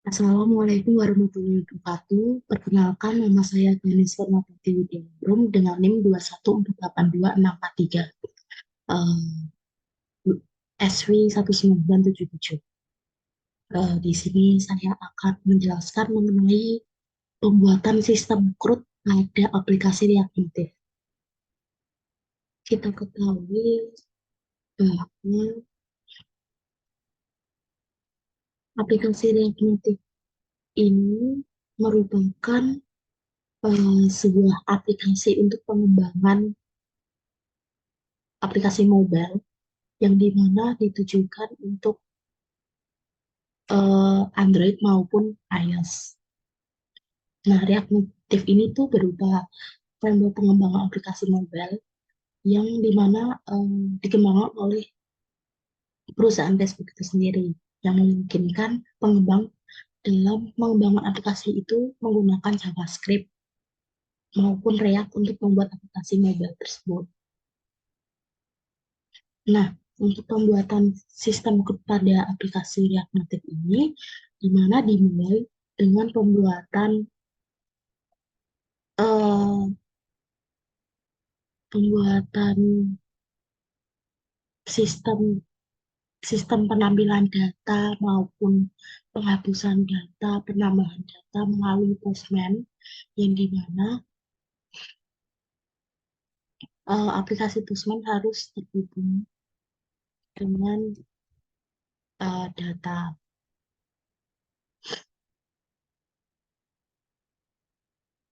Assalamualaikum warahmatullahi wabarakatuh. Perkenalkan, nama saya Ganis Formatati Widyabrum dengan NIM 2148263, eh, SW 1977. Di sini saya akan menjelaskan mengenai pembuatan sistem CRUD pada aplikasi React Native. Kita ketahui bahwa aplikasi React Native ini merupakan sebuah aplikasi untuk pengembangan aplikasi mobile yang dimana ditujukan untuk Android maupun iOS. Nah, React Native ini tuh berupa framework pengembangan aplikasi mobile yang dimana dikembangkan oleh perusahaan Facebook itu sendiri yang memungkinkan pengembang dalam mengembangkan aplikasi itu menggunakan JavaScript maupun React untuk membuat aplikasi mobile tersebut. Nah, untuk pembuatan sistem kepada aplikasi React Native ini, di mana dimulai dengan eh, pembuatan sistem sistem penampilan data maupun penghapusan data, penambahan data melalui Postman, yang dimana aplikasi Postman harus terhubung dengan data.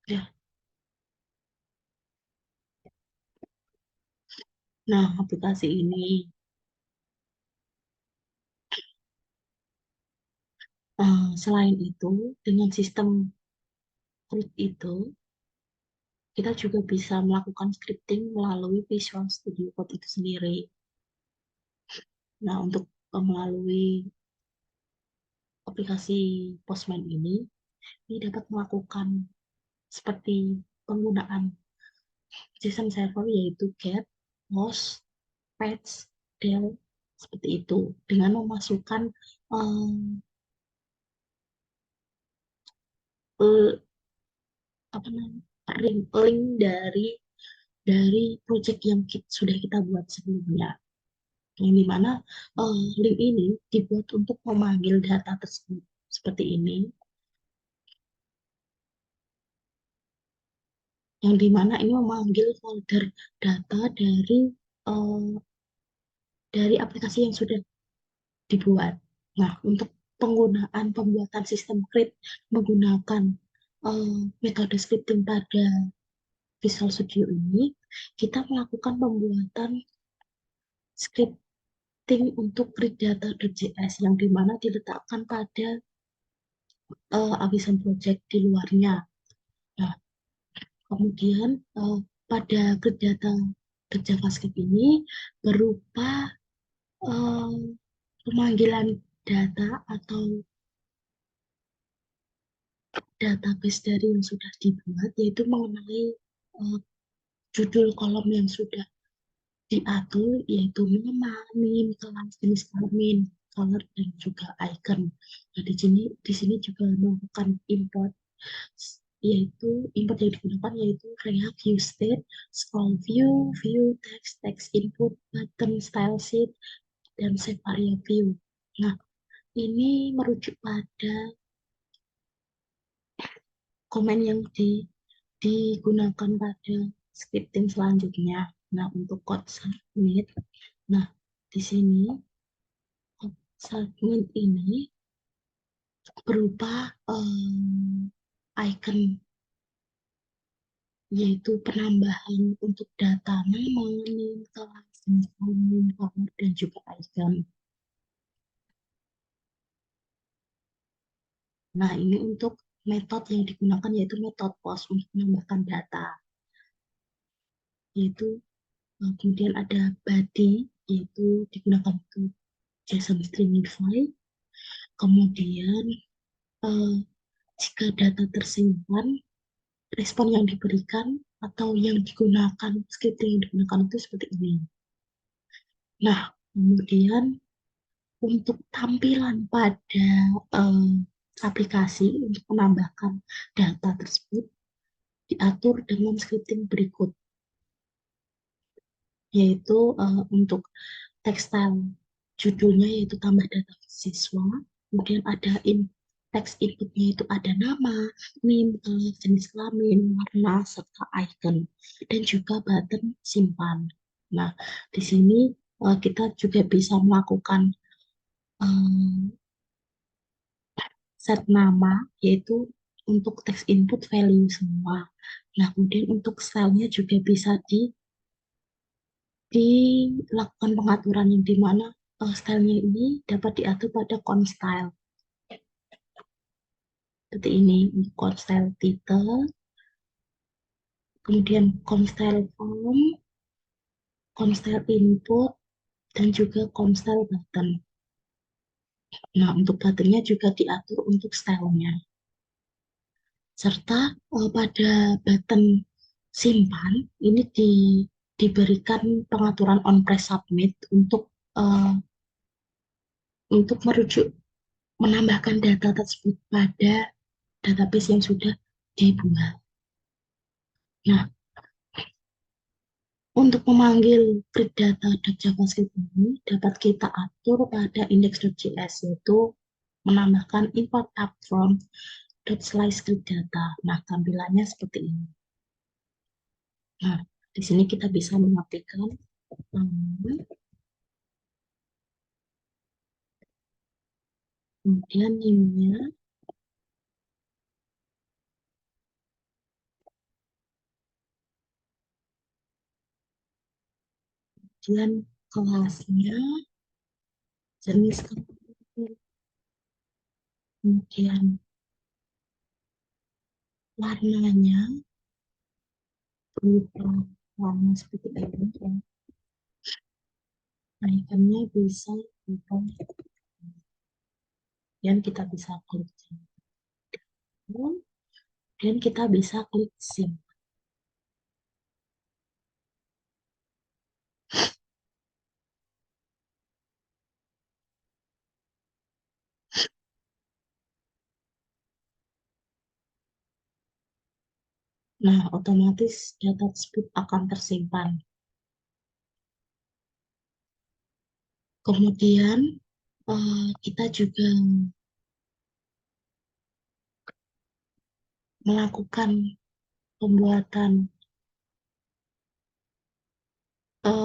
Ya. Nah, aplikasi ini selain itu, dengan sistem Fluid itu, kita juga bisa melakukan scripting melalui Visual Studio Code itu sendiri. Nah, untuk melalui aplikasi Postman ini dapat melakukan seperti penggunaan sistem server yaitu get, post, fetch, del, seperti itu dengan memasukkan um, eh, apa namanya link dari project yang sudah kita buat sebelumnya, yang dimana link ini dibuat untuk memanggil data tersebut seperti ini, yang dimana ini memanggil folder data eh, dari aplikasi yang sudah dibuat. Nah, untuk pembuatan sistem create menggunakan metode scripting pada Visual Studio ini, kita melakukan pembuatan scripting untuk read.data.js yang dimana diletakkan pada Avisan Project di luarnya. Nah, kemudian pada JavaScript ini berupa eh, pemanggilan data atau database dari yang sudah dibuat, yaitu mengenai eh, judul kolom yang sudah diatur, yaitu nama, name, kelas, jenis kelamin, color, dan juga icon. Nah, di sini juga melakukan import, yaitu import yang digunakan yaitu React View State, Scroll View, View Text, Text Input, Button, Style Sheet, dan Save Area View. Nah, ini merujuk pada komen yang digunakan pada scripting selanjutnya. Nah, untuk code submit, nah di sini code submit ini berupa icon, yaitu penambahan untuk data nama, name, kelas, jenis kelamin, color, dan juga icon. Nah, ini untuk metode yang digunakan yaitu metode post untuk menambahkan data, yaitu kemudian ada body, yaitu digunakan untuk JSON Stringify. Kemudian eh, jika data tersimpan, respon yang diberikan atau yang digunakan, scripting yang digunakan itu seperti ini. Nah, kemudian untuk tampilan pada eh, aplikasi untuk menambahkan data tersebut diatur dengan scripting berikut, yaitu untuk tekstil judulnya yaitu tambah data siswa, kemudian ada teks inputnya itu ada nama, NIM, jenis kelamin, warna, serta icon, dan juga button simpan. Nah, di sini kita juga bisa melakukan eh, set nama, yaitu untuk teks input value semua. Nah, kemudian untuk stylenya juga bisa dilakukan pengaturan yang dimana stylenya ini dapat diatur pada constyle. Seperti ini, constyle title, kemudian constyle form, constyle input, dan juga constyle button. Nah, untuk buttonnya juga diatur untuk stylenya. Serta pada button simpan, ini diberikan pengaturan on press submit uh, untuk merujuk menambahkan data tersebut pada database yang sudah dibuat. Nah, untuk memanggil create data.javascript ini dapat kita atur pada index.js, yaitu menambahkan import upfront slice script data. Nah, tampilannya seperti ini. Nah, di sini kita bisa mengetikkan kemudian new-nya, kemudian kelasnya, jenis kemudian warnanya berupa warna seperti ini ya. Ikonnya bisa berupa, dan kita bisa klik dan kita bisa klik sim. Nah, otomatis data tersebut akan tersimpan. Kemudian kita juga melakukan pembuatan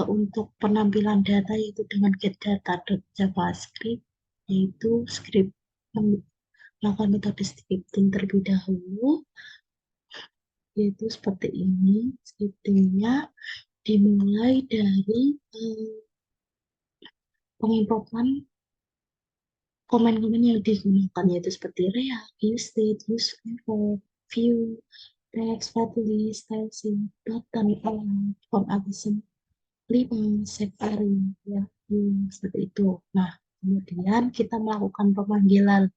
untuk penampilan data yaitu dengan getData.javascript, yaitu script melakukan metode scripting terlebih dahulu, yaitu seperti ini. Scriptingnya dimulai dari pengimportan komen-komen yang digunakan, yaitu seperti React, useState, useFlavor, view, text, family, style sheet, button, align, form absent, 5, set area, ya, seperti itu. Nah, kemudian kita melakukan pemanggilan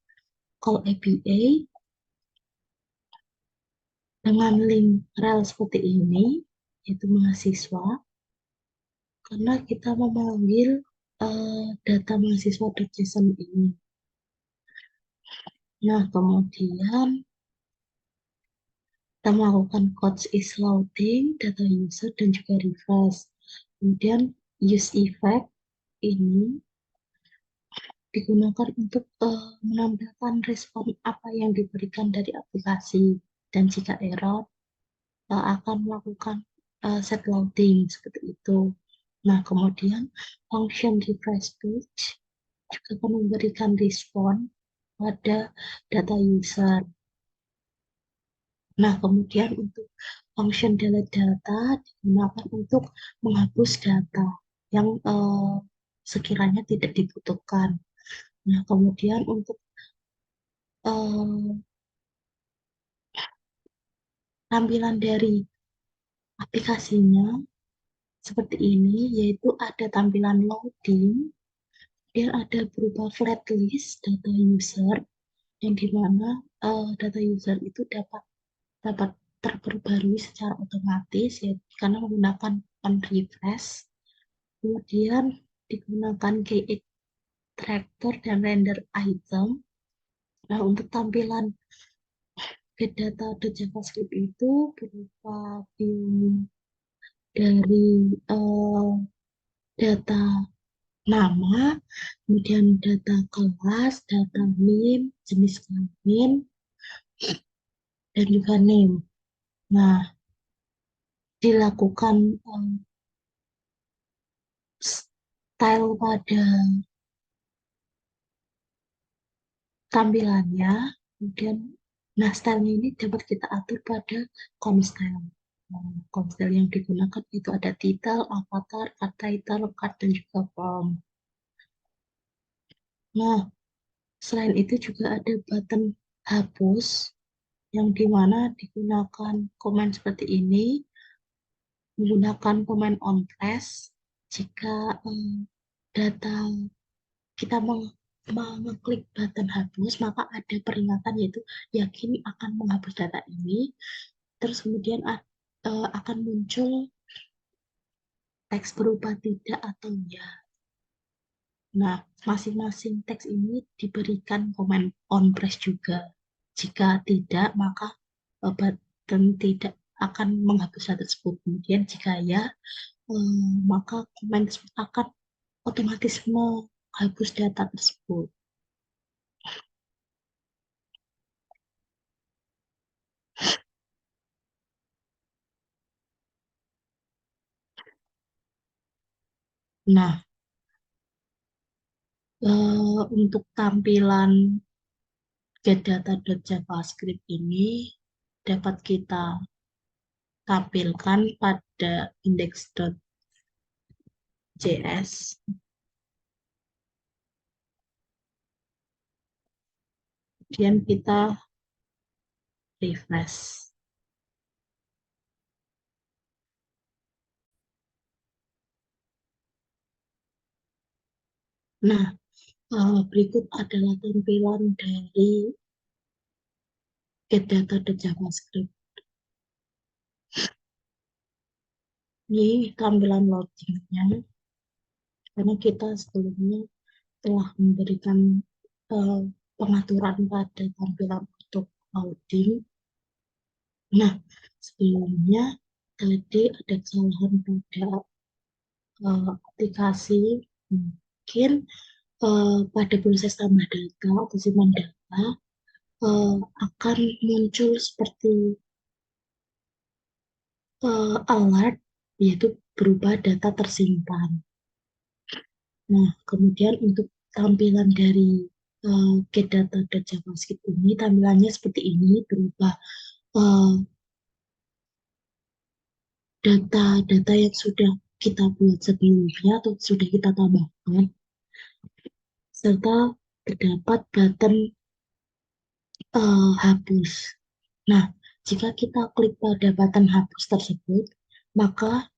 call API dengan link rel seperti ini, yaitu mahasiswa, karena kita memanggil data mahasiswa.json ini. Nah, kemudian kita melakukan coach is loading, data user, dan juga refresh. Kemudian use effect ini digunakan untuk menambahkan respon apa yang diberikan dari aplikasi. Dan jika error, akan melakukan set loading, seperti itu. Nah, kemudian function refresh page juga akan memberikan respon pada data user. Nah, kemudian untuk function delete data digunakan untuk menghapus data yang sekiranya tidak dibutuhkan. Nah, kemudian untuk eh, tampilan dari aplikasinya seperti ini, yaitu ada tampilan loading, dia ada berupa flat list data user, yang dimana data user itu dapat dapat terperbarui secara otomatis ya karena menggunakan on refresh. Kemudian digunakan key extractor dan render item. Nah, untuk tampilan get data the JavaScript itu berupa view dari data nama, kemudian data kelas, data name, jenis kelamin, dan juga name. Nah, dilakukan style pada tampilannya, kemudian nah stylenya ini dapat kita atur pada constyle. Nah, constyle yang digunakan itu ada title, avatar, card title, card, dan juga form. Nah, selain itu juga ada button hapus yang dimana digunakan komen seperti ini, menggunakan komen on press jika data kita mengklik button hapus, maka ada peringatan yaitu yakin akan menghapus data ini. Terus kemudian akan muncul teks berupa tidak atau ya. Nah, masing-masing teks ini diberikan komen on press juga. Jika tidak, maka button tidak akan menghapus data tersebut. Kemudian jika ya, maka komen tersebut akan otomatis menghapus data tersebut. Nah, untuk tampilan getData.javascript ini dapat kita tampilkan pada index.js. Kemudian kita refresh. Nah, berikut adalah tampilan dari getData.javascript. Ini tampilan loadingnya, karena kita sebelumnya telah memberikan uh, pengaturan pada tampilan untuk loading. Nah, sebelumnya tadi ada kesalahan pada aplikasi, mungkin pada proses tambah data atau simpan data uh, akan muncul seperti alert, yaitu berupa data tersimpan. Nah, kemudian untuk tampilan dari get data dan JavaScript ini, tampilannya seperti ini, berupa uh, data-data yang sudah kita buat sebelumnya atau sudah kita tambahkan, serta terdapat button hapus. Nah, jika kita klik pada button hapus tersebut, maka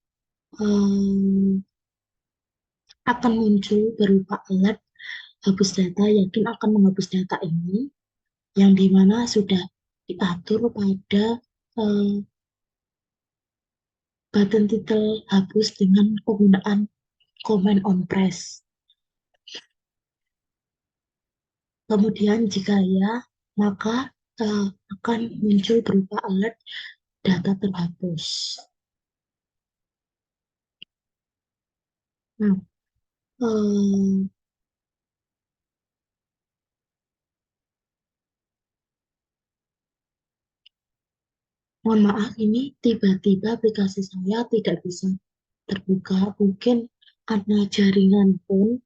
akan muncul berupa alert hapus data, yakin akan menghapus data ini, yang dimana sudah diatur pada eh, button titel hapus dengan penggunaan command on press. Kemudian jika ya, maka akan muncul berupa alert data terhapus. Nah, eh, mohon maaf, ini tiba-tiba aplikasi saya tidak bisa terbuka. Mungkin karena jaringan pun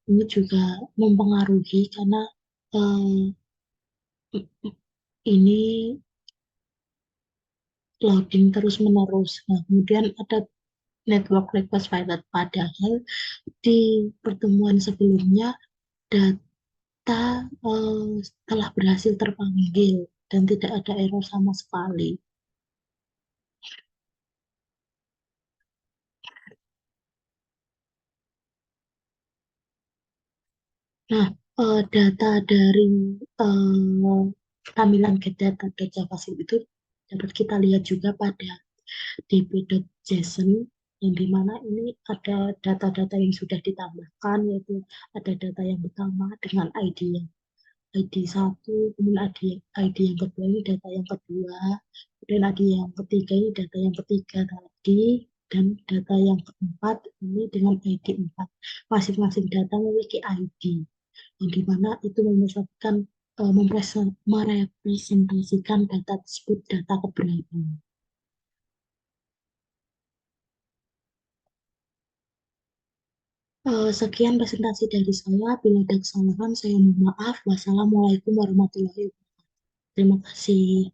ini juga mempengaruhi karena eh, ini loading terus-menerus. Nah, kemudian ada network request failed. Padahal di pertemuan sebelumnya data telah berhasil terpanggil dan tidak ada error sama sekali. Nah, data dari eh, tampilan get data dan JavaScript itu dapat kita lihat juga pada db.json, yang dimana ini ada data-data yang sudah ditambahkan, yaitu ada data yang pertama dengan ID yang ID satu, kemudian ID yang kedua ini data yang kedua, kemudian ID yang ketiga ini data yang ketiga tadi, dan data yang keempat ini dengan ID 4. Masing-masing data memiliki ID, yang dimana itu memisahkan merepresentasikan data tersebut data keberapa. Sekian presentasi dari saya. Bila ada kesalahan, saya mohon maaf. Wassalamualaikum warahmatullahi wabarakatuh. Terima kasih.